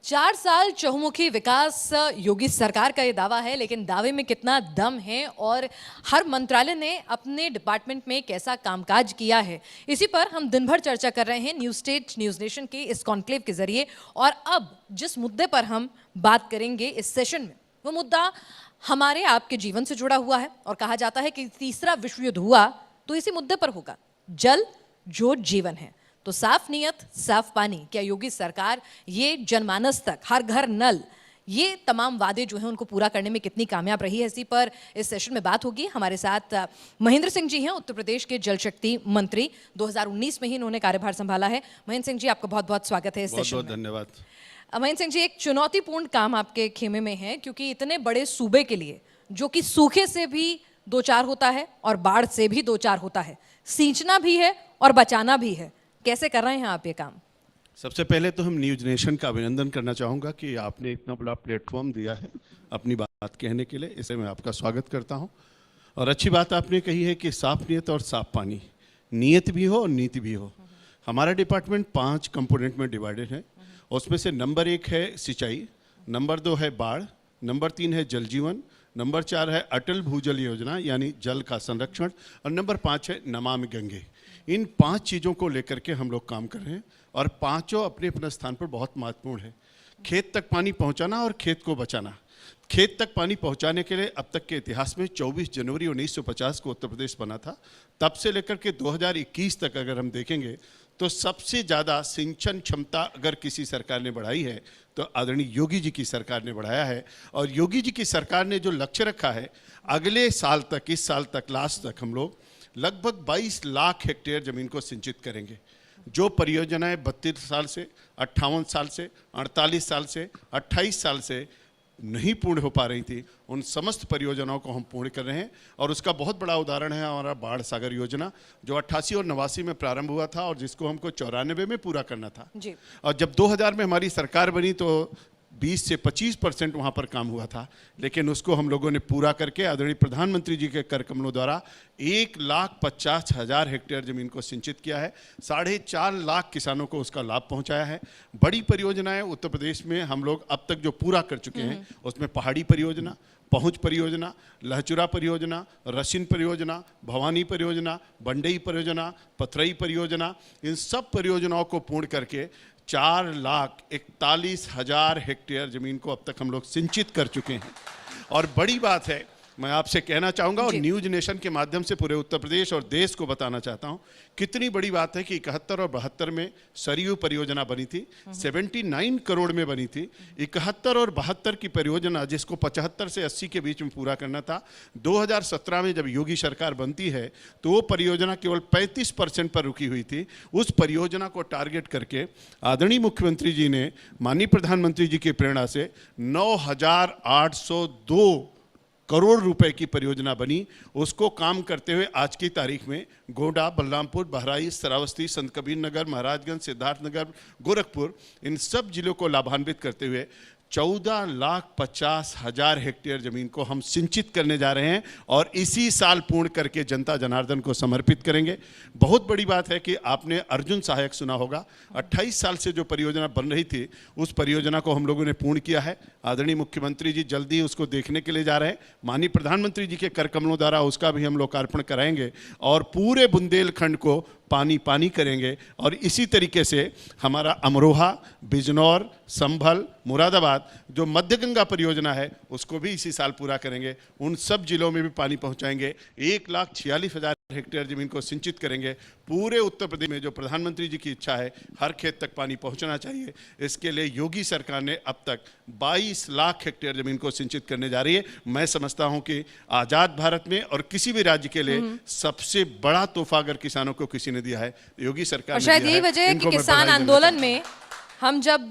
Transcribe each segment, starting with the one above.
4 साल चहुमुखी विकास योगी सरकार का ये दावा है, लेकिन दावे में कितना दम है और हर मंत्रालय ने अपने डिपार्टमेंट में कैसा कामकाज किया है, इसी पर हम दिन भर चर्चा कर रहे हैं न्यूज स्टेट न्यूज नेशन के इस कॉन्क्लेव के जरिए। और अब जिस मुद्दे पर हम बात करेंगे इस सेशन में, वो मुद्दा हमारे आपके जीवन से जुड़ा हुआ है और कहा जाता है कि तीसरा विश्व युद्ध हुआ तो इसी मुद्दे पर होगा, जल जो जीवन है। तो साफ नीयत साफ पानी, क्या योगी सरकार ये जनमानस तक हर घर नल, ये तमाम वादे जो हैं उनको पूरा करने में कितनी कामयाब रही है, इसी पर इस सेशन में बात होगी। हमारे साथ महेंद्र सिंह जी हैं, उत्तर प्रदेश के जल शक्ति मंत्री। 2019 में ही इन्होंने कार्यभार संभाला है। महेंद्र सिंह जी, आपका बहुत बहुत स्वागत है इस सेशन में। बहुत धन्यवाद। महेंद्र सिंह जी, एक चुनौतीपूर्ण काम आपके खेमे में है, क्योंकि इतने बड़े सूबे के लिए, जो कि सूखे से भी 2-4 होता है और बाढ़ से भी 2-4 होता है, सींचना भी है और बचाना भी है, कैसे कर रहे हैं आप ये काम? सबसे पहले तो हम न्यूज नेशन का अभिनंदन करना चाहूँगा कि आपने इतना बड़ा प्लेटफॉर्म दिया है अपनी बात कहने के लिए, इसे मैं आपका स्वागत करता हूँ। और अच्छी बात आपने कही है कि साफ नीयत और साफ पानी, नीयत भी हो और नीति भी हो। हमारा डिपार्टमेंट 5 कंपोनेंट में डिवाइडेड है। उसमें से नंबर 1 है सिंचाई, नंबर 2 है बाढ़, नंबर 3 है जल जीवन, नंबर 4 है अटल भूजल योजना यानी जल का संरक्षण, और नंबर 5 है नमामि गंगे। इन 5 चीज़ों को लेकर के हम लोग काम कर रहे हैं और पांचों अपने अपने स्थान पर बहुत महत्वपूर्ण है। खेत तक पानी पहुंचाना और खेत को बचाना। खेत तक पानी पहुंचाने के लिए अब तक के इतिहास में 24 जनवरी 1950 को उत्तर प्रदेश बना था। तब से लेकर के 2021 तक अगर हम देखेंगे तो सबसे ज़्यादा सिंचन क्षमता अगर किसी सरकार ने बढ़ाई है तो आदरणीय योगी जी की सरकार ने बढ़ाया है। और योगी जी की सरकार ने जो लक्ष्य रखा है, अगले साल तक, इस साल तक, लास्ट तक हम लोग लगभग 22 लाख हेक्टेयर ज़मीन को सिंचित करेंगे। जो परियोजनाएं 32 साल से, 58 साल से, 48 साल से, 28 साल से नहीं पूर्ण हो पा रही थी, उन समस्त परियोजनाओं को हम पूर्ण कर रहे हैं। और उसका बहुत बड़ा उदाहरण है हमारा बाढ़ सागर योजना, जो 88 और 89 में प्रारंभ हुआ था और जिसको हमको 94 में पूरा करना था जी। और जब 2000 में हमारी सरकार बनी तो 20 से 25% वहाँ पर काम हुआ था, लेकिन उसको हम लोगों ने पूरा करके आदरणीय प्रधानमंत्री जी के कर कमलों द्वारा 1,50,000 हेक्टेयर ज़मीन को सिंचित किया है। 4.5 लाख किसानों को उसका लाभ पहुँचाया है। बड़ी परियोजनाएं उत्तर प्रदेश में हम लोग अब तक जो पूरा कर चुके हैं, उसमें पहाड़ी परियोजना, पहुँच परियोजना, लहचुरा परियोजना, रसिन परियोजना, भवानी परियोजना, बंडई परियोजना, पथरई परियोजना, इन सब परियोजनाओं को पूर्ण करके 4,41,000 हेक्टेयर ज़मीन को अब तक हम लोग सिंचित कर चुके हैं। और बड़ी बात है, मैं आपसे कहना चाहूँगा और न्यूज नेशन के माध्यम से पूरे उत्तर प्रदेश और देश को बताना चाहता हूँ, कितनी बड़ी बात है कि 71 और 72 में सरयू परियोजना बनी थी, 79 करोड़ में बनी थी। 71 और 72 की परियोजना जिसको 75 से 80 के बीच में पूरा करना था, 2017 में जब योगी सरकार बनती है तो वो परियोजना केवल 35% पर रुकी हुई थी। उस परियोजना को टारगेट करके आदरणीय मुख्यमंत्री जी ने माननीय प्रधानमंत्री जी की प्रेरणा से 9,802 करोड़ रुपए की परियोजना बनी। उसको काम करते हुए आज की तारीख में गोंडा, बलरामपुर, बहराइच, श्रावस्ती, संत कबीर नगर, महाराजगंज, सिद्धार्थनगर, गोरखपुर, इन सब जिलों को लाभान्वित करते हुए 14,50,000 हेक्टेयर ज़मीन को हम सिंचित करने जा रहे हैं और इसी साल पूर्ण करके जनता जनार्दन को समर्पित करेंगे। बहुत बड़ी बात है कि आपने अर्जुन सहायक सुना होगा। 28 साल से जो परियोजना बन रही थी, उस परियोजना को हम लोगों ने पूर्ण किया है। आदरणीय मुख्यमंत्री जी जल्दी उसको देखने के लिए जा रहे हैं। माननीय प्रधानमंत्री जी के कर कमलों द्वारा उसका भी हम लोकार्पण कराएंगे और पूरे बुंदेलखंड को पानी पानी करेंगे। और इसी तरीके से हमारा अमरोहा, बिजनौर, संभल, मुरादाबाद जो मध्य गंगा परियोजना है उसको भी इसी साल पूरा करेंगे। उन सब जिलों में भी पानी पहुंचाएंगे। 1,46,000 हेक्टेयर ज़मीन को सिंचित करेंगे। पूरे उत्तर प्रदेश में जो प्रधानमंत्री जी की इच्छा है, हर खेत तक पानी पहुंचना चाहिए, इसके लिए योगी सरकार ने अब तक 22 लाख हेक्टेयर ज़मीन को सिंचित करने जा रही है। मैं समझता हूं कि आज़ाद भारत में और किसी भी राज्य के लिए सबसे बड़ा तोहफा अगर किसानों को किसी ने दिया है, योगी सरकार ने शायद दिया यही है। वजह है कि किसान आंदोलन में हम जब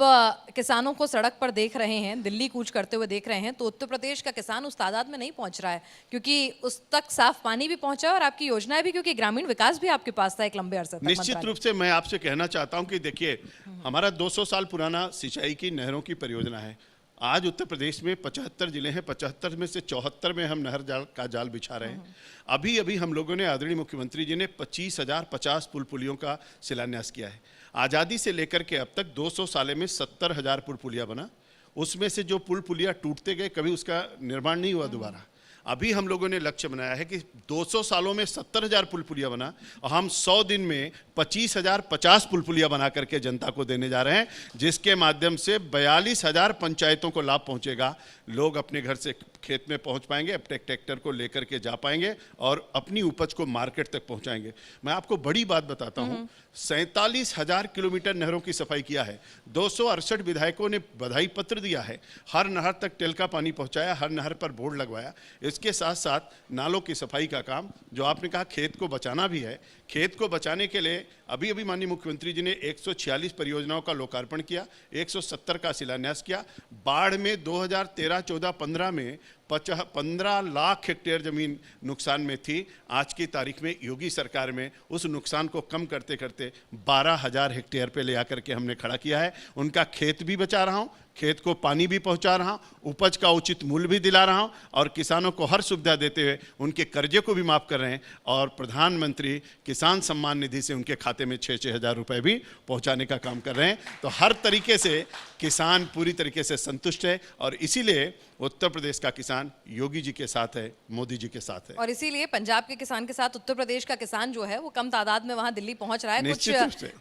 किसानों को सड़क पर देख रहे हैं, दिल्ली कूच करते हुए देख रहे हैं, तो उत्तर प्रदेश का किसान उस तादाद में नहीं पहुंच रहा है, क्योंकि उस तक साफ पानी भी पहुंचा है और आपकी योजनाएं भी, क्योंकि ग्रामीण विकास भी आपके पास था एक लंबे अरसे तक। निश्चित रूप से मैं आपसे कहना चाहता हूं कि देखिए, हमारा 200 साल पुराना सिंचाई की नहरों की परियोजना है। आज उत्तर प्रदेश में 75 जिले हैं, 75 में से 74 में हम नहर जाल का जाल बिछा रहे हैं। अभी अभी हम लोगों ने, आदरणीय मुख्यमंत्री जी ने 25,050 पुल पुलियों का शिलान्यास किया है। आज़ादी से लेकर के अब तक 200 साल में 70,000 पुल पुलिया बना। उसमें से जो पुल पुलिया टूटते गए, कभी उसका निर्माण नहीं हुआ दोबारा। अभी हम लोगों ने लक्ष्य बनाया है कि 200 सालों में 70,000 पुल पुलिया बना, और हम 100 दिन में 25,050 पुल पुलिया बना करके जनता को देने जा रहे हैं, जिसके माध्यम से 42,000 पंचायतों को लाभ पहुंचेगा। लोग अपने घर से खेत में पहुंच पाएंगे, अपने ट्रैक्टर को लेकर के जा पाएंगे और अपनी उपज को मार्केट तक पहुंचाएंगे। मैं आपको बड़ी बात बताता हूं, 47,000 किलोमीटर नहरों की सफाई किया है। 268 विधायकों ने बधाई पत्र दिया है। हर नहर तक टेल का पानी पहुंचाया, हर नहर पर बोर्ड लगवाया। इसके साथ साथ नालों की सफाई का काम, जो आपने कहा खेत को बचाना भी है, खेत को बचाने के लिए अभी अभी माननीय मुख्यमंत्री जी ने 146 परियोजनाओं का लोकार्पण किया, 170 का शिलान्यास किया। बाढ़ में 2013, 14, 15 में 15 लाख हेक्टेयर जमीन नुकसान में थी। आज की तारीख में योगी सरकार में उस नुकसान को कम करते करते 12,000 हेक्टेयर पे ले आकर के हमने खड़ा किया है। उनका खेत भी बचा रहा हूँ, खेत को पानी भी पहुंचा रहा हूं, उपज का उचित मूल्य भी दिला रहा हूं, और किसानों को हर सुविधा देते हुए उनके कर्जे को भी माफ कर रहे हैं, और प्रधानमंत्री किसान सम्मान निधि से उनके खाते में 6-6 हज़ार रुपए भी पहुंचाने का काम कर रहे हैं। तो हर तरीके से किसान पूरी तरीके से संतुष्ट है, और इसीलिए उत्तर प्रदेश का किसान योगी जी के साथ है, मोदी जी के साथ है। और इसीलिए पंजाब के किसान के साथ उत्तर प्रदेश का किसान जो है वो कम तादाद में वहां दिल्ली पहुंच रहा है कुछ,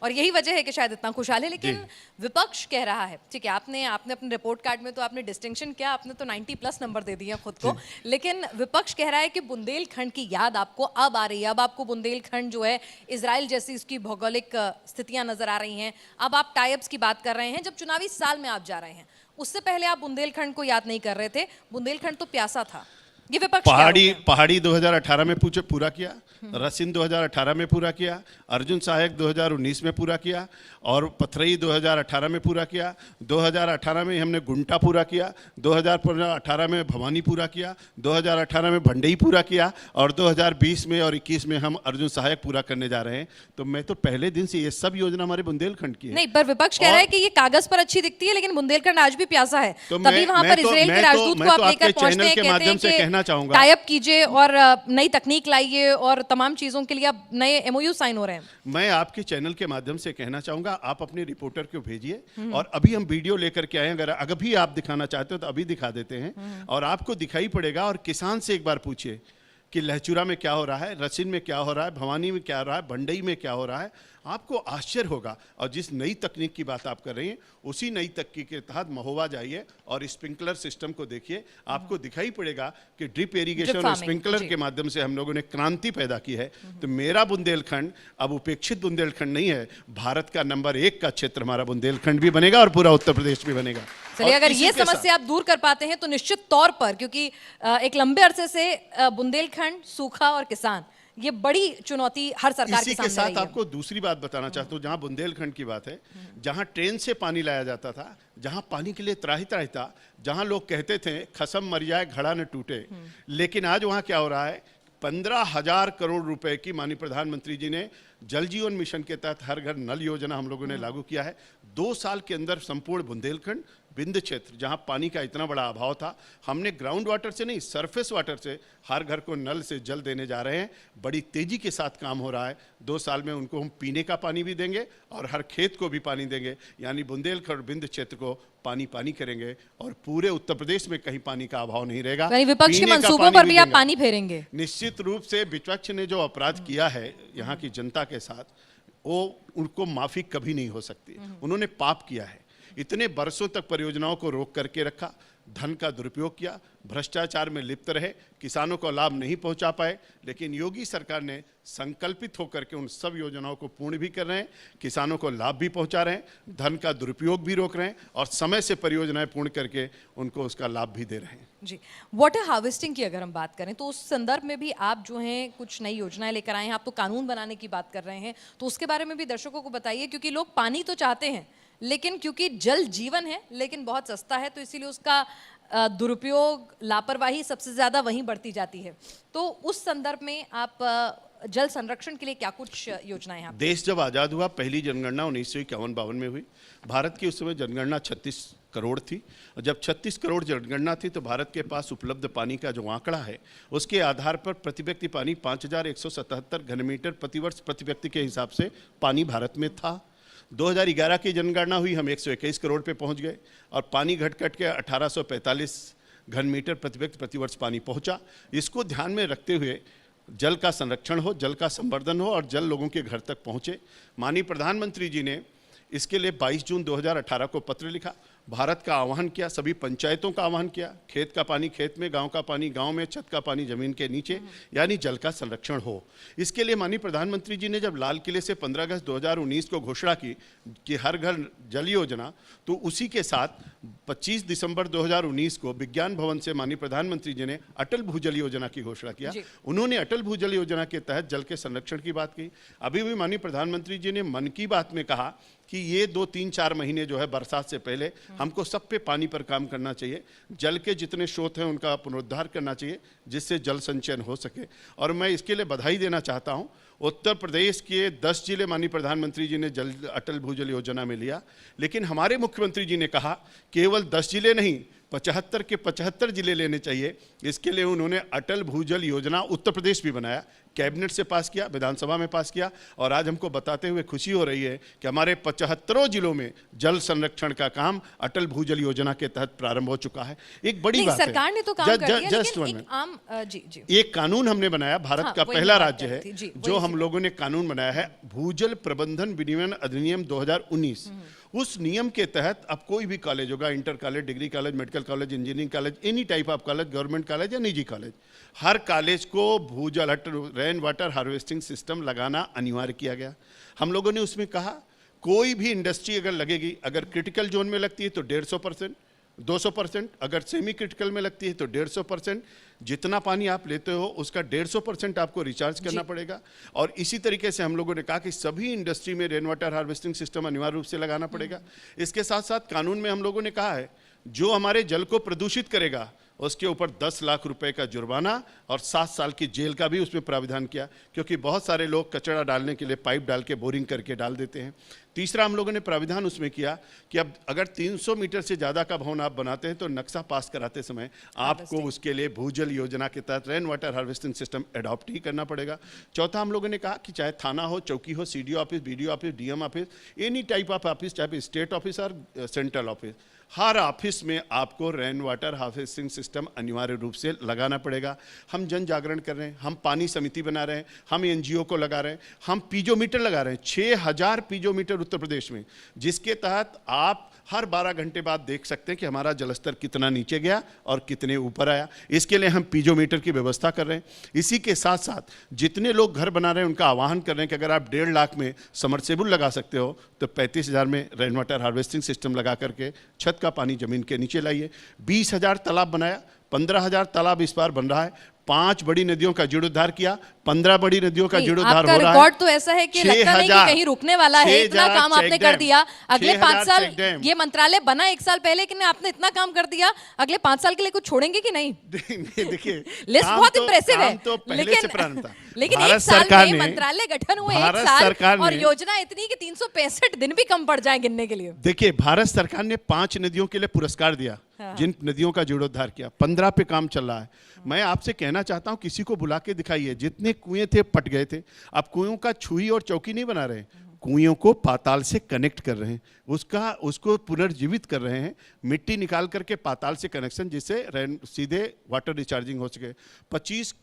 और यही वजह है कि शायद इतना खुशहाल है। लेकिन विपक्ष कह रहा है, ठीक है, आपने अपने रिपोर्ट कार्ड में तो आपने डिस्टिंक्शन किया, आपने तो 90+ नंबर दे दिए खुद को, लेकिन विपक्ष कह रहा है कि बुंदेलखंड की याद आपको अब आ रही है। अब आपको बुंदेलखंड जो है इजराइल जैसी उसकी भौगोलिक स्थितियां नजर आ रही हैं। अब आप टाइप्स की बात कर रहे हैं जब चुनावी साल में आप जा रहे हैं। उससे पहले आप बुंदेलखंड को याद नहीं कर रहे थे। बुंदेलखंड तो प्यासा था। ये विपक्ष पहाड़ी 2018 में पूरा किया, रसिन 2018 में पूरा किया, अर्जुन सहायक 2019 में पूरा किया, और पथरई 2018 में पूरा किया, 2018 में हमने गुंटा पूरा किया, 2018 में भवानी पूरा किया, 2018 में भंडई पूरा किया, और 2020 में और 21 में हम अर्जुन सहायक पूरा करने जा रहे हैं। तो मैं तो पहले दिन से ये सब योजना हमारे बुंदेलखंड की है। नहीं, पर विपक्ष कह रहा है कि ये कागज पर अच्छी दिखती है, लेकिन बुंदेलखंड आज भी प्यासा है। तभी वहां पर इजराइल के राजदूत को आप लेकर पहुंचते हैं, कहते हैं कि टाइप कीजिए और नई तकनीक लाइए, और तमाम चीजों के लिए अब नए एमओयू साइन हो रहे हैं। मैं आपके चैनल के माध्यम से कहना चाहूंगा, आप अपने रिपोर्टर को भेजिए, और अभी हम वीडियो लेकर के आए हैं। अगर अभी आप दिखाना चाहते हो तो अभी दिखा देते हैं, और आपको दिखाई पड़ेगा। और किसान से एक बार पूछिए कि लहचूरा में क्या हो रहा है, रसिन में क्या हो रहा है, भवानी में क्या हो रहा है, भंडई में क्या हो रहा है, आपको आश्चर्य होगा। और जिस नई तकनीक की बात आप कर रही हैं, उसी नई तकनीक के तहत महोबा जाइए और स्प्रिंकलर सिस्टम को देखिए, आपको दिखाई पड़ेगा कि ड्रिप इरिगेशन और स्प्रिंकलर के माध्यम से हम लोगों ने क्रांति पैदा की है। तो मेरा बुंदेलखंड अब उपेक्षित बुंदेलखंड नहीं है, भारत का नंबर 1 का क्षेत्र हमारा बुंदेलखंड भी बनेगा, और पूरा उत्तर प्रदेश भी बनेगा। चलिए, अगर ये समस्या आप दूर कर पाते हैं तो निश्चित तौर पर, क्योंकि एक लंबे अरसे से बुंदेलखंड, सूखा और किसान, ये बड़ी चुनौती हर सरकार के सामने रही है। इसी के साथ आपको दूसरी बात बताना चाहता हूँ, जहाँ बुंदेलखंड की बात है, जहाँ ट्रेन से पानी लाया जाता था, जहाँ पानी के लिए त्राही त्राही था, जहाँ लोग कहते थे खसम मर जाए घड़ा न टूटे, लेकिन आज वहाँ क्या हो रहा है, 15,000 करोड़ रुपए की माननीय प्रधानमंत्री जी ने जल जीवन मिशन के तहत हर घर नल योजना हम लोगों ने लागू किया है। 2 साल के अंदर संपूर्ण बुंदेलखंड विंध्य क्षेत्र, जहां पानी का इतना बड़ा अभाव था, हमने ग्राउंड वाटर से नहीं, सरफेस वाटर से हर घर को नल से जल देने जा रहे हैं। बड़ी तेजी के साथ काम हो रहा है। 2 साल में उनको हम पीने का पानी भी देंगे और हर खेत को भी पानी देंगे, यानी बुंदेलखंड विंध्य क्षेत्र को पानी पानी करेंगे, और पूरे उत्तर प्रदेश में कहीं पानी का अभाव नहीं रहेगा। विपक्ष के मंसूबों पर भी आप पानी फेरेंगे? निश्चित रूप से विपक्ष ने जो अपराध किया है यहाँ की जनता के साथ, वो उनको माफी कभी नहीं हो सकती। उन्होंने पाप किया है, इतने बरसों तक परियोजनाओं को रोक करके रखा, धन का दुरुपयोग किया, भ्रष्टाचार में लिप्त रहे, किसानों को लाभ नहीं पहुंचा पाए। लेकिन योगी सरकार ने संकल्पित होकर के उन सब योजनाओं को पूर्ण भी कर रहे हैं, किसानों को लाभ भी पहुंचा रहे हैं, धन का दुरुपयोग भी रोक रहे हैं, और समय से परियोजनाएं पूर्ण करके उनको उसका लाभ भी दे रहे हैं। जी, वाटर हार्वेस्टिंग की अगर हम बात करें तो उस संदर्भ में भी आप जो हैं कुछ नई योजनाएं लेकर आए हैं। आप तो कानून बनाने की बात कर रहे हैं, तो उसके बारे में भी दर्शकों को बताइए, क्योंकि लोग पानी तो चाहते हैं, लेकिन क्योंकि जल जीवन है लेकिन बहुत सस्ता है, तो इसीलिए उसका दुरुपयोग, लापरवाही सबसे ज़्यादा वहीं बढ़ती जाती है। तो उस संदर्भ में आप जल संरक्षण के लिए क्या कुछ योजनाएं हैं? देश जब आज़ाद हुआ, पहली जनगणना 1951-52 में हुई। भारत की उस समय जनगणना 36 करोड़ थी। और जब 36 करोड़ जनगणना थी तो भारत के पास उपलब्ध पानी का जो आंकड़ा है उसके आधार पर प्रति व्यक्ति पानी 5177 घनमीटर प्रतिवर्ष प्रति व्यक्ति के हिसाब से पानी भारत में था। 2011 की जनगणना हुई, हम 121 करोड़ पे पहुंच गए और पानी घट के 1845 घनमीटर प्रति व्यक्ति प्रतिवर्ष पानी पहुंचा। इसको ध्यान में रखते हुए जल का संरक्षण हो, जल का संवर्धन हो और जल लोगों के घर तक पहुंचे। माननीय प्रधानमंत्री जी ने इसके लिए 22 जून 2018 को पत्र लिखा, भारत का आह्वान किया, सभी पंचायतों का आह्वान किया, खेत का पानी खेत में, गांव का पानी गांव में, छत का पानी जमीन के नीचे, यानी जल का संरक्षण हो। इसके लिए माननीय प्रधानमंत्री जी ने जब लाल किले से 15 अगस्त 2019 को घोषणा की कि हर घर जल योजना, तो उसी के साथ 25 दिसंबर 2019 को विज्ञान भवन से माननीय प्रधानमंत्री जी ने अटल भूजल योजना की घोषणा किया। उन्होंने अटल भूजल योजना के तहत जल के संरक्षण की बात की। अभी भी माननीय प्रधानमंत्री जी ने मन की बात में कहा कि ये 2-3-4 महीने जो है बरसात से पहले हमको सब पे पानी पर काम करना चाहिए, जल के जितने स्रोत हैं उनका पुनरुद्धार करना चाहिए जिससे जल संचयन हो सके। और मैं इसके लिए बधाई देना चाहता हूँ, उत्तर प्रदेश के 10 जिले माननीय प्रधानमंत्री जी ने जल अटल भूजल योजना में लिया, लेकिन हमारे मुख्यमंत्री जी ने कहा केवल 10 जिले नहीं 75 के 75 जिले लेने चाहिए। इसके लिए उन्होंने अटल भूजल योजना उत्तर प्रदेश भी बनाया, कैबिनेट से पास किया, विधानसभा में पास किया और आज हमको बताते हुए खुशी हो रही है कि हमारे 75 जिलों में जल संरक्षण का काम अटल भूजल योजना के तहत प्रारंभ हो चुका है। एक बड़ी बात है, सरकार ने तो काम कर दिया, लेकिन एक आम जी एक कानून हमने बनाया, भारत हाँ, का पहला राज्य है जो हम वही लोगों ने कानून बनाया है, भूजल प्रबंधन विनियमन अधिनियम 2019। उस नियम के तहत अब कोई भी कॉलेज होगा, inter college, degree college, medical college, engineering college, any type of college, government college या निजी कॉलेज, हर कॉलेज को भूजल रेन वाटर हार्वेस्टिंग सिस्टम लगाना अनिवार्य किया गया। हम लोगों ने उसमें कहा कोई भी इंडस्ट्री अगर लगेगी, अगर क्रिटिकल जोन में लगती है तो 150%, 200%, अगर सेमी क्रिटिकल में लगती है तो 150%, जितना पानी आप लेते हो उसका 150% आपको रिचार्ज करना पड़ेगा। और इसी तरीके से हम लोगों ने कहा कि सभी इंडस्ट्री में रेन वाटर हार्वेस्टिंग सिस्टम अनिवार्य रूप से लगाना पड़ेगा। इसके साथ साथ कानून में हम लोगों ने कहा है जो हमारे जल को प्रदूषित करेगा उसके ऊपर 10 लाख रुपए का जुर्माना और 7 साल की जेल का भी उसमें प्राविधान किया, क्योंकि बहुत सारे लोग कचरा डालने के लिए पाइप डाल के बोरिंग करके डाल देते हैं। तीसरा हम लोगों ने प्राविधान उसमें किया कि अब अगर 300 मीटर से ज़्यादा का भवन आप बनाते हैं तो नक्शा पास कराते समय आपको उसके लिए भूजल योजना के तहत rain water harvesting system adopt ही करना पड़ेगा। चौथा हम लोगों ने कहा कि चाहे थाना हो, चौकी हो, CDO office, BDO office, DM office, any type of office, चाहे स्टेट ऑफिस और सेंट्रल ऑफिस, हर ऑफिस में आपको रेन वाटर हार्वेस्टिंग सिस्टम अनिवार्य रूप से लगाना पड़ेगा। हम जन जागरण कर रहे हैं, हम पानी समिति बना रहे हैं, हम एनजीओ को लगा रहे हैं, हम पीजोमीटर लगा रहे हैं, 6000 पीजोमीटर उत्तर प्रदेश में, जिसके तहत आप हर 12 घंटे बाद देख सकते हैं कि हमारा जलस्तर कितना नीचे गया और कितने ऊपर आया। इसके लिए हम पीजोमीटर की व्यवस्था कर रहे हैं। इसी के साथ साथ जितने लोग घर बना रहे हैं उनका आह्वान कर रहे हैं कि अगर आप 1.5 लाख में समरसेबुल लगा सकते हो तो 35,000 में रेन वाटर हार्वेस्टिंग सिस्टम लगा करके छत का पानी जमीन के नीचे लाइए। 20,000 तालाब बनाया, 15,000 तालाब इस बार बन रहा है। 5 बड़ी नदियों का जीर्णोद्धार किया, 15 बड़ी नदियों का जीर्णोद्धार हो रहा है। रिकॉर्ड तो ऐसा है कि लगता नहीं कि कहीं रुकने वाला है, इतना काम आपने कर दिया। अगले 5 साल, ये मंत्रालय बना 1 साल पहले, कि आपने इतना काम कर दिया, अगले 5 साल के लिए कुछ छोड़ेंगे कि नहीं? देखिए लिस्ट बहुत इंप्रेसिव है, तो पहले से प्रारंभ था। लेकिन 1 साल में मंत्रालय गठन हुए 1 साल और योजना इतनी कि 365 दिन भी कम पड़ जाए गिनने के लिए। देखिए, भारत सरकार ने 5 नदियों के लिए पुरस्कार दिया, जिन नदियों का जीर्णोद्धार किया। 15 पे काम चल रहा है। मैं आपसे कहना चाहता हूं किसी को बुला के दिखाइए, जितने कुएं थे पट गए थे, अब कुओं का छुई और चौकी नहीं बना रहे, कुओं को पाताल से कनेक्ट कर रहे हैं, उसको पुनर्जीवित कर रहे हैं, मिट्टी निकाल करके पाताल से कनेक्शन, जिससे सीधे वाटर रिचार्जिंग हो सके। 25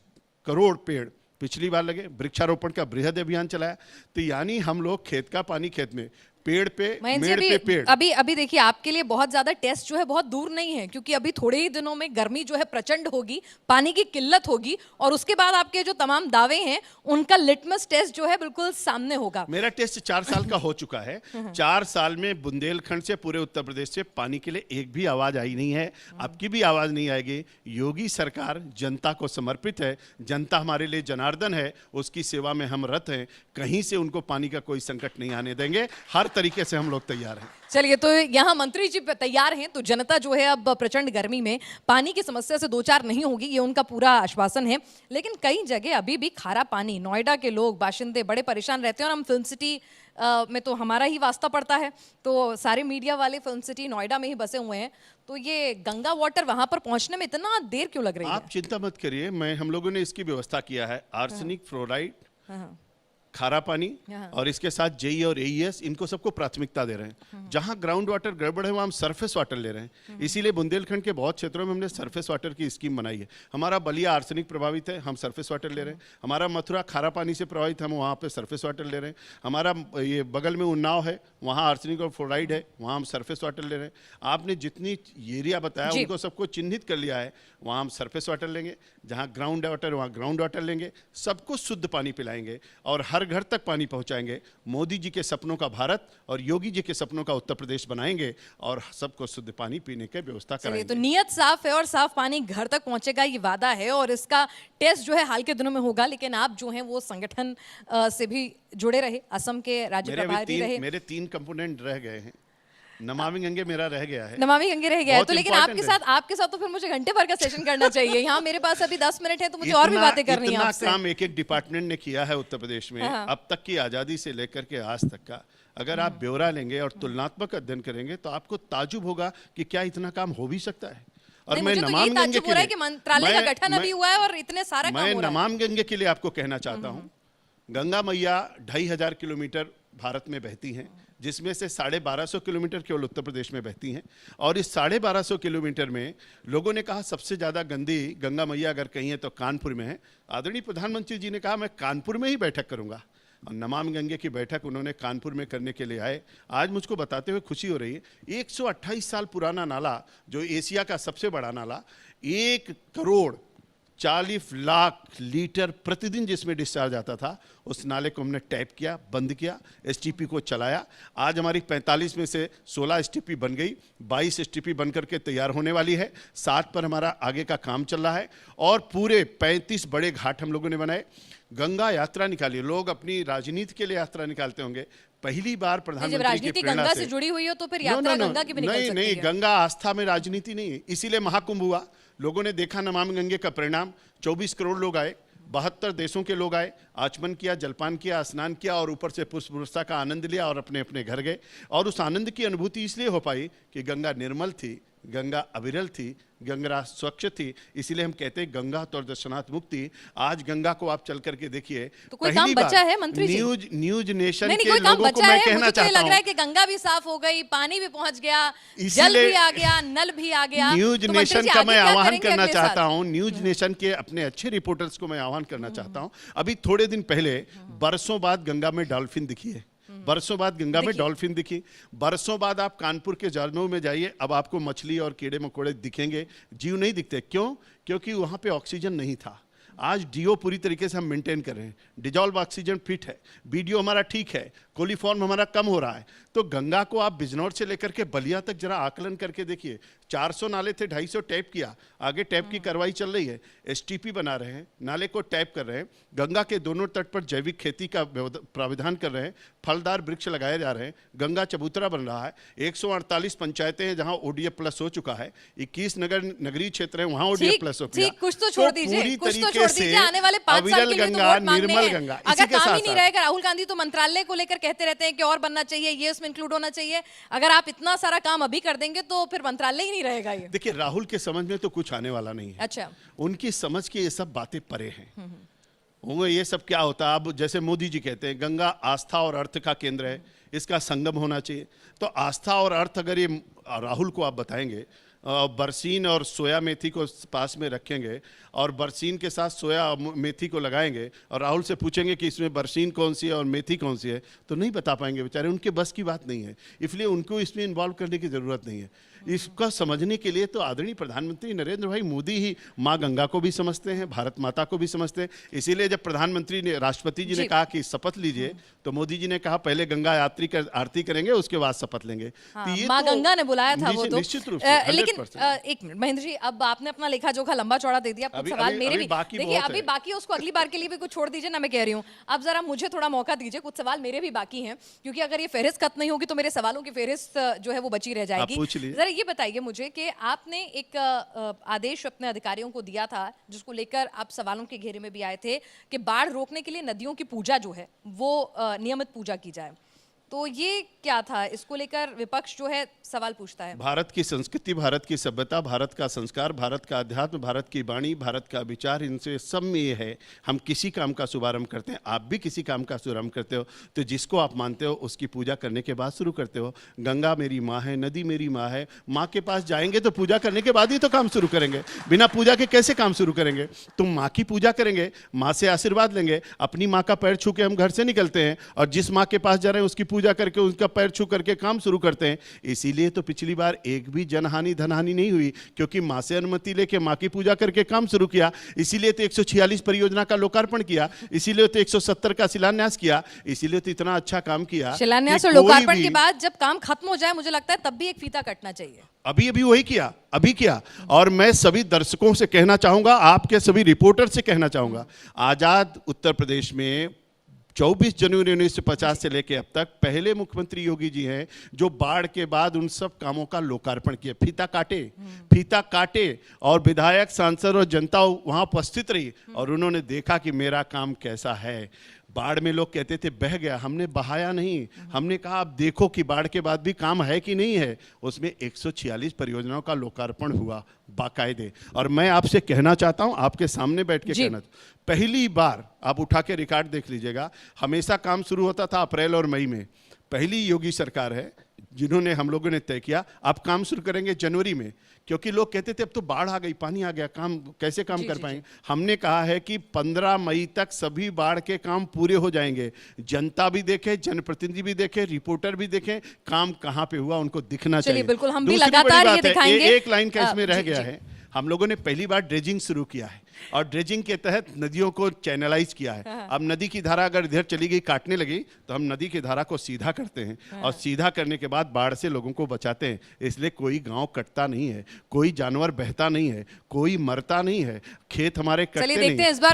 करोड़ पेड़ पिछली बार लगे, वृक्षारोपण का बृहद अभियान चलाया। तो यानी हम लोग खेत का पानी खेत में, पेड़ पे मेड़ पे पेड़। अभी देखिए, आपके लिए बहुत ज्यादा टेस्ट जो है बहुत दूर नहीं है, क्योंकि अभी थोड़े ही दिनों में गर्मी जो है प्रचंड होगी, पानी की किल्लत होगी, और उसके बाद आपके जो तमाम दावे हैं उनका लिटमस टेस्ट जो है बिल्कुल सामने होगा। मेरा टेस्ट 4 साल का हो चुका है। 4 साल में बुंदेलखंड से पूरे उत्तर प्रदेश से पानी के लिए एक भी आवाज आई नहीं है, आपकी भी आवाज नहीं आएगी। योगी सरकार जनता को समर्पित है, जनता हमारे लिए जनार्दन है, उसकी सेवा में हम रत हैं, कहीं से उनको पानी का कोई संकट नहीं आने देंगे। हर तरीके से हम लोग तैयार हैं। चलिए, तो यहाँ मंत्री जी तैयार हैं, तो जनता जो है अब प्रचंड गर्मी में पानी की समस्या से दो चार नहीं होगी, ये उनका पूरा आश्वासन है। लेकिन कई जगह अभी भी खारा पानी, नोएडा के लोग बाशिंदे बड़े परेशान रहते हैं, और हम फिल्म सिटी में तो हमारा ही वास्ता पड़ता है, तो सारे मीडिया वाले फिल्म सिटी नोएडा में ही बसे हुए हैं, तो ये गंगा वाटर वहां पर पहुंचने में इतना देर क्यों लग रही है? आप चिंता मत करिए, हम लोगों ने इसकी व्यवस्था किया है। आर्सेनिक, फ्लोराइड, हाँ, खारा पानी हाँ। और इसके साथ जेई और एईएस, इनको सबको प्राथमिकता दे रहे हैं। जहां ग्राउंड वाटर गड़बड़ है वहां हम सरफेस वाटर ले रहे हैं। इसीलिए बुंदेलखंड के बहुत क्षेत्रों में हमने सरफेस वाटर की स्कीम बनाई है। हमारा बलिया आर्सेनिक प्रभावित है, हम सरफेस वाटर ले रहे हैं। हमारा मथुरा खारा पानी से प्रभावित, हम वहाँ पे सरफेस वाटर ले रहे हैं। हमारा ये बगल में उन्नाव है, वहाँ आर्सेनिक और फ्लोराइड है, वहाँ हम सरफेस वाटर ले रहे हैं। आपने जितनी एरिया बताया उनको सबको चिन्हित कर लिया है, वहाँ हम सरफेस वाटर लेंगे। जहाँ ग्राउंड वाटर वहाँ ग्राउंड वाटर लेंगे, सबको शुद्ध पानी पिलाएंगे और हर घर तक पानी पहुंचाएंगे। मोदी जी के सपनों का भारत और योगी जी के सपनों का उत्तर प्रदेश बनाएंगे और सबको शुद्ध पानी पीने की व्यवस्था कराएंगे। तो नियत साफ है और साफ पानी घर तक पहुंचेगा, ये वादा है, और इसका टेस्ट जो है हाल के दिनों में होगा। लेकिन आप जो हैं वो संगठन से भी जुड़े रहे, असम के राज्य प्रभारी रहे। मेरे 3 कंपोनेंट रह गए हैं। नमामि गंगे मेरा रह गया है, नमामि गंगे रह गया है, बहुत तो लेकिन important आपके साथ तो फिर मुझे घंटे भर का सेशन करना चाहिए। यहाँ मेरे पास अभी 10 मिनट है, तो मुझे और भी बातें करनी है इतना आपसे। काम एक डिपार्टमेंट ने किया है उत्तर प्रदेश में हाँ। अब तक की आजादी से लेकर के आज तक का। अगर आप ब्यौरा लेंगे और तुलनात्मक अध्ययन करेंगे तो आपको ताजुब होगा कि क्या इतना काम हो भी सकता है। और नहीं, मैं मुझे तो नमामि ये गंगे ताज्जुब हो रहा है कि मंत्रालय का गठन अभी हुआ है और इतने सारा काम मैं हो रहा है। नमामि गंगे के लिए आपको कहना चाहता हूँ, गंगा मैया 2500 किलोमीटर भारत में बहती हैं, जिसमें से 1250 किलोमीटर केवल उत्तर प्रदेश में बहती हैं। और इस 1250 किलोमीटर में लोगों ने कहा सबसे ज़्यादा गंदी गंगा मैया अगर कहीं है तो कानपुर में है। आदरणीय प्रधानमंत्री जी ने कहा मैं कानपुर में ही बैठक करूंगा, और नमामि गंगे की बैठक उन्होंने कानपुर में करने के लिए आए। आज मुझको बताते हुए खुशी हो रही है, 128 साल पुराना नाला, जो एशिया का सबसे बड़ा नाला, 1 करोड़ 40 लाख लीटर प्रतिदिन जिसमें डिस्चार्ज आता था, उस नाले को हमने टैप किया, बंद किया, एसटीपी को चलाया। आज हमारी 45 में से 16 एसटीपी बन गई, 22 एसटीपी बन करके तैयार होने वाली है। 7 पर हमारा आगे का काम चल रहा है और पूरे 35 बड़े घाट हम लोगों ने बनाए। गंगा यात्रा निकाली, लोग अपनी राजनीति के लिए यात्रा निकालते होंगे, पहली बार प्रधानमंत्री की राजनीति प्रेरणा गंगा से से जुड़ी हुई हो तो फिर यात्रा गंगा की भी निकल सकती है। नहीं, गंगा आस्था में राजनीति नहीं है, इसीलिए महाकुंभ हुआ। लोगों ने देखा नमामि गंगे का परिणाम, 24 करोड़ लोग आए, 72 देशों के लोग आए, आचमन किया, जलपान किया, स्नान किया और ऊपर से पुष्प वर्षा का आनंद लिया और अपने अपने घर गए। और उस आनंद की अनुभूति इसलिए हो पाई कि गंगा निर्मल थी, गंगा अविरल थी, गंगा स्वच्छ थी। इसीलिए हम कहते हैं गंगा तो दर्शनात् मुक्ति। आज गंगा को आप चल करके देखिए, तो कोई काम बचा है मंत्री जी? न्यूज नेशन नहीं, के कोई काम लोगों को बचा मैं है? कहना मुझे तो ये चाहता लग रहा है हूँ, कि गंगा भी साफ हो गई, पानी भी पहुंच गया, जल इसीलिए भी आ गया, नल भी आ गया। न्यूज तो मंत्री नेशन जी का आगे मैं क्या आह्वान करेंगे करना अगले चाहता साल? हूँ, न्यूज नेशन के अपने अच्छे रिपोर्टर्स को मैं आह्वान करना चाहता हूँ। अभी थोड़े दिन पहले बरसों बाद गंगा में डॉल्फिन दिखी है, बरसों बाद गंगा में डॉल्फिन दिखी। बरसों बाद आप कानपुर के झरनों में जाइए, अब आपको मछली और कीड़े मकोड़े दिखेंगे, जीव नहीं दिखते। क्यों? क्योंकि वहाँ पे ऑक्सीजन नहीं था। आज डीओ पूरी तरीके से हम मेंटेन कर रहे हैं, डिजॉल्व ऑक्सीजन फिट है, बीडीओ हमारा ठीक है, कोलीफॉर्म हमारा कम हो रहा है। तो गंगा को आप बिजनौर से लेकर के बलिया तक जरा आकलन करके देखिए, 400 नाले थे, 250 टैप किया, आगे टैप की कार्रवाई चल रही है, एसटीपी बना रहे हैं, नाले को टैप कर रहे हैं, गंगा के दोनों तट पर जैविक खेती का प्राविधान कर रहे हैं, फलदार वृक्ष लगाए जा रहे हैं, गंगा चबूतरा बन रहा है। 148 पंचायतें हैं जहां ओडीएफ प्लस हो चुका है, 21 नगरीय क्षेत्र है वहां ओडीएफ प्लस हो गया। कुछ तो छोड़ दीजिए, पूरी कुछ तो तरीके छोड़ दीजिए, से आने वाले 5 साल अविरल के लिए तो गंगा, वोट मांगने निर्मल हैं। गंगा, अगर इसी के काम ही साथ नहीं रहेगा, राहुल गांधी तो मंत्रालय को लेकर कहते रहते हैं कि और बनना चाहिए, ये उसमें इंक्लूड होना चाहिए। अगर आप इतना सारा काम अभी कर देंगे तो फिर मंत्रालय ही नहीं रहेगा ये। देखिए, राहुल के समझ में तो कुछ आने वाला नहीं है। अच्छा, उनकी समझ के ये सब बातें परे हैं। वो ये सब क्या होता है, अब जैसे मोदी जी कहते हैं गंगा आस्था और अर्थ का केंद्र है, इसका संगम होना चाहिए। तो आस्था और अर्थ अगर ये राहुल को आप बताएंगे, बरसीन और सोया मेथी को पास में रखेंगे और बरसीन के साथ सोया मेथी को लगाएंगे और राहुल से पूछेंगे कि इसमें बरसीन कौन सी है और मेथी कौन सी है, तो नहीं बता पाएंगे बेचारे, उनके बस की बात नहीं है। इसलिए उनको इसमें इन्वॉल्व करने की ज़रूरत नहीं है। इसका समझने के लिए तो आदरणीय प्रधानमंत्री नरेंद्र भाई मोदी ही माँ गंगा को भी समझते हैं, भारत माता को भी समझते हैं। इसीलिए जब प्रधानमंत्री ने, राष्ट्रपति जी ने कहा कि शपथ लीजिए, तो मोदी जी ने कहा पहले गंगा यात्री कर आरती करेंगे, उसके बाद शपथ लेंगे। हाँ, माँ गंगा ने बुलाया था वो तो। निश्चित रूप से, लेकिन एक मिनट महेंद्र जी, अब आपने अपना लेखा जोखा लंबा चौड़ा दे दिया। कुछ सवाल मेरे भी देखिए, अभी बाकी उसको अगली बार के लिए भी कुछ छोड़ दीजिए ना, मैं कह रही हूँ। अब जरा मुझे थोड़ा मौका दीजिए, कुछ सवाल मेरे भी बाकी हैं, क्योंकि अगर ये फहरिस्त खत्म नहीं होगी तो मेरे सवालों की फहरिस्त जो है वो बची रह जाएगी। जरा ये बताइए मुझे कि आपने एक आदेश अपने अधिकारियों को दिया था, जिसको लेकर आप सवालों के घेरे में भी आए थे, कि बाढ़ रोकने के लिए नदियों की पूजा जो है वो नियमित पूजा की जाए। तो ये क्या था? इसको लेकर विपक्ष जो है सवाल पूछता है। भारत की संस्कृति, भारत की सभ्यता, भारत का संस्कार, भारत का अध्यात्म, भारत की वाणी, भारत का विचार, इनसे सब में ये है, हम किसी काम का शुभारंभ करते हैं, आप भी किसी काम का शुभारंभ करते हो, तो जिसको आप मानते हो उसकी पूजा करने के बाद शुरू करते हो। गंगा मेरी माँ है, नदी मेरी माँ है, माँ के पास जाएंगे तो पूजा करने के बाद ही तो काम शुरू करेंगे। बिना पूजा के कैसे काम शुरू करेंगे? तुम माँ की पूजा करेंगे, माँ से आशीर्वाद लेंगे, अपनी माँ का पैर छू के हम घर से निकलते हैं, और जिस माँ के पास जा रहे हैं उसकी पूजा करके, उसका पैर छू करके काम शुरू करते हैं। इसीलिए तो पिछली बार एक भी जनहानि धनहानि नहीं हुई, क्योंकि मां से अनुमति लेके मां की पूजा करके काम शुरू किया। इसीलिए तो 146 परियोजना का लोकार्पण किया, इसीलिए तो 170 का शिलान्यास किया, इसीलिए तो इतना अच्छा काम किया। शिलान्यास और लोकार्पण के बाद जब काम खत्म हो जाए, मुझे लगता है तब भी एक फीता कटना चाहिए। अभी वही किया, अभी किया। और मैं सभी दर्शकों से कहना चाहूंगा, आपके सभी रिपोर्टर से कहना चाहूंगा, आजाद उत्तर प्रदेश में 24 जनवरी 1950 से लेकर अब तक पहले मुख्यमंत्री योगी जी हैं जो बाढ़ के बाद उन सब कामों का लोकार्पण किया। फीता काटे और विधायक, सांसद और जनता वहां उपस्थित रही और उन्होंने देखा कि मेरा काम कैसा है। बाढ़ में लोग कहते थे बह गया, हमने बहाया नहीं, हमने कहा आप देखो कि बाढ़ के बाद भी काम है कि नहीं है। उसमें 146 परियोजनाओं का लोकार्पण हुआ बाकायदे। और मैं आपसे कहना चाहता हूं, आपके सामने बैठ के कहना, पहली बार आप उठा के रिकॉर्ड देख लीजिएगा, हमेशा काम शुरू होता था अप्रैल और मई में। पहली योगी सरकार है जिन्होंने, हम लोगों ने तय किया आप काम शुरू करेंगे जनवरी में, क्योंकि लोग कहते थे अब तो बाढ़ आ गई, पानी आ गया, काम कैसे काम कर पाएंगे। हमने कहा है कि 15 मई तक सभी बाढ़ के काम पूरे हो जाएंगे। जनता भी देखे, जनप्रतिनिधि भी देखे, रिपोर्टर भी देखे, काम कहाँ पे हुआ उनको दिखना चाहिए। बिल्कुल, हम भी लगातार ये दिखाएंगे। एक लाइन का इसमें रह गया है, हम लोगों ने पहली बार ड्रेजिंग शुरू किया है और ड्रेजिंग के तहत नदियों को चैनलाइज किया है। अब नदी की धारा अगर इधर चली गई, काटने लगी, तो हम नदी की धारा को सीधा करते हैं और सीधा करने के बाद बाढ़ से लोगों को बचाते हैं। इसलिए कोई गांव कटता नहीं है, कोई जानवर बहता नहीं है, कोई मरता नहीं है, खेत हमारे कटते नहीं। चलिए देखते हैं इस बार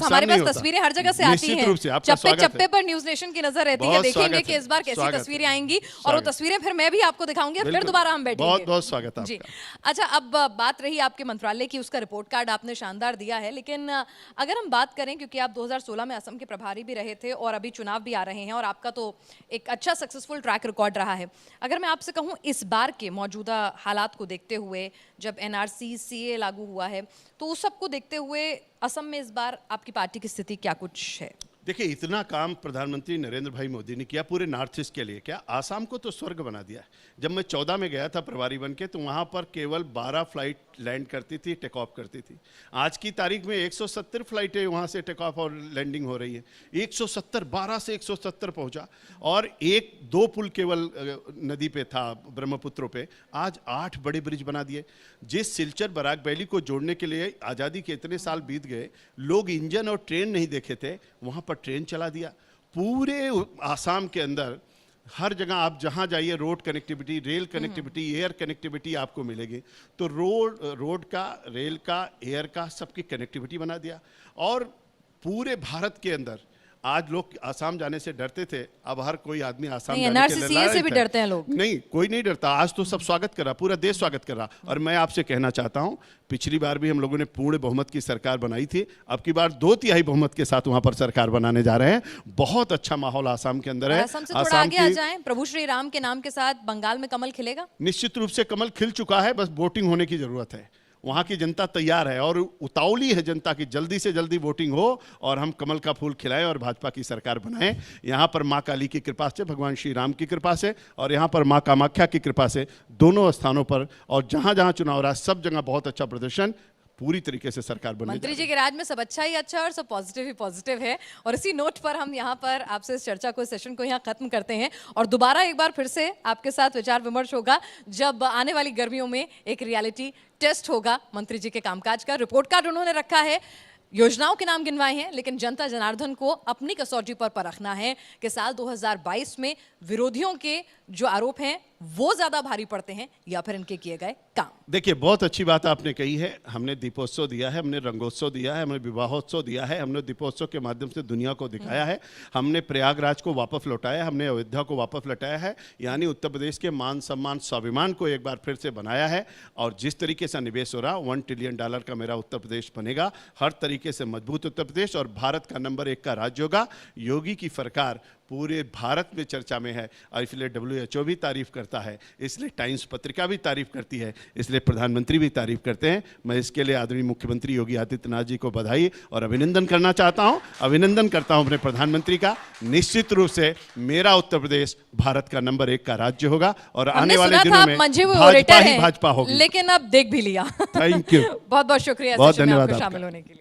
हमारे पास तस्वीरें हर जगह से आती हैं, चप्पे चप्पे पर न्यूज नेशन की नजर रहती है। देखेंगे कि इस बार कैसी तस्वीरें आएंगी और वो तस्वीरें फिर मैं भी आपको दिखाऊंगी और फिर दोबारा हम बैठेंगे। बहुत बहुत स्वागत है। अच्छा, अब बात रही आपके मंत्रालय की, उसका रिपोर्ट कार्ड आपने शानदार दिया है, लेकिन अगर हम बात करें, क्योंकि आप 2016 में असम के प्रभारी भी रहे थे और अभी चुनाव भी आ रहे हैं और आपका तो एक अच्छा सक्सेसफुल ट्रैक रिकॉर्ड रहा है, अगर मैं आपसे कहूं इस बार के मौजूदा हालात को देखते हुए, जब एनआरसी सीए लागू हुआ है, तो उस सब को देखते हुए असम में इस बार आपकी पार्टी की स्थिति क्या कुछ है? देखिए, इतना काम प्रधानमंत्री नरेंद्र भाई मोदी ने किया पूरे नॉर्थ ईस्ट के लिए। क्या आसाम को तो स्वर्ग बना दिया। जब मैं 14 में गया था प्रभारी बन के, तो वहाँ पर केवल 12 फ्लाइट लैंड करती थी, टेक ऑफ करती थी। आज की तारीख में 170 फ्लाइटें वहाँ से टेक ऑफ और लैंडिंग हो रही है। 170, 12 से 170 पहुँचा। और 1-2 पुल केवल नदी पे था, ब्रह्मपुत्रों पे। आज 8 बड़े ब्रिज बना दिए। जिस सिलचर बराक वैली को जोड़ने के लिए आज़ादी के इतने साल बीत गए, लोग इंजन और ट्रेन नहीं देखे थे, वहाँ ट्रेन चला दिया। पूरे आसाम के अंदर हर जगह आप जहां जाइए, road connectivity, rail connectivity, air connectivity आपको मिलेगी। तो रोड का, रेल का, एयर का, सबकी कनेक्टिविटी बना दिया। और पूरे भारत के अंदर आज लोग आसाम जाने से डरते थे, अब हर कोई आदमी आसाम जाने के लिए से भी डरते हैं लोग। नहीं, कोई नहीं डरता। आज तो सब स्वागत कर रहा, पूरा देश स्वागत कर रहा। और मैं आपसे कहना चाहता हूं, पिछली बार भी हम लोगों ने पूर्ण बहुमत की सरकार बनाई थी, अब की बार 2/3 बहुमत के साथ वहां पर सरकार बनाने जा रहे हैं। बहुत अच्छा माहौल आसाम के अंदर है। असम से थोड़ा आगे आ जाएं, प्रभु श्री राम के नाम के साथ बंगाल में कमल खिलेगा? निश्चित रूप से कमल खिल चुका है, बस वोटिंग होने की जरूरत है। वहाँ की जनता तैयार है और उतावली है जनता की, जल्दी से जल्दी वोटिंग हो और हम कमल का फूल खिलाएं और भाजपा की सरकार बनाएं। यहाँ पर माँ काली की कृपा से, भगवान श्री राम की कृपा से और यहाँ पर माँ कामाख्या की कृपा से, दोनों स्थानों पर और जहाँ जहाँ चुनाव रहा सब जगह बहुत अच्छा प्रदर्शन पूरी तरीके से सरकार बनने जा मंत्री रही जी है। के राज में सब अच्छा ही अच्छा है और सब पॉजिटिव ही पॉजिटिव है। और इसी नोट पर हम यहाँ पर आपसे इस चर्चा को, सेशन को यहाँ खत्म करते हैं और दोबारा एक बार फिर से आपके साथ विचार विमर्श होगा जब आने वाली गर्मियों में एक रियलिटी टेस्ट होगा मंत्री जी के कामकाज का। रिपोर्ट कार्ड उन्होंने रखा है, योजनाओं के नाम गिनवाए हैं, लेकिन जनता जनार्दन को अपनी कसौटी पर परखना है कि साल 2022 में विरोधियों के जो आरोप हैं वो ज्यादा भारी पड़ते हैं या फिर इनके किए गए काम। देखिए, बहुत अच्छी बात आपने कही है। हमने दीपोत्सव दिया है, हमने रंगोत्सव दिया है, हमने विवाहोत्सव दिया है, हमने दीपोत्सव के माध्यम से दुनिया को दिखाया है, हमने प्रयागराज को वापस लौटाया, हमने अयोध्या को वापस लौटाया है, यानी उत्तर प्रदेश के मान सम्मान स्वाभिमान को एक बार फिर से बनाया है। और जिस तरीके से निवेश हो रहा, $1 ट्रिलियन का मेरा उत्तर प्रदेश बनेगा, हर तरीके से मजबूत उत्तर प्रदेश और भारत का नंबर 1 का राज्य होगा। योगी की सरकार पूरे भारत में चर्चा में है और इसलिए WHO भी तारीफ करता है, इसलिए टाइम्स पत्रिका भी तारीफ करती है, इसलिए प्रधानमंत्री भी तारीफ करते हैं। मैं इसके लिए आदरणीय मुख्यमंत्री योगी आदित्यनाथ जी को बधाई और अभिनंदन करना चाहता हूं। अभिनंदन करता हूं अपने प्रधानमंत्री का। निश्चित रूप से मेरा उत्तर प्रदेश भारत का नंबर 1 का राज्य होगा और आने वाले दिनों में भाजपा ही भाजपा होगी। लेकिन अब देख भी लिया। थैंक यू, बहुत बहुत शुक्रिया बहुत सेशन में धन्यवाद आपका आपका। शामिल होने के लिए।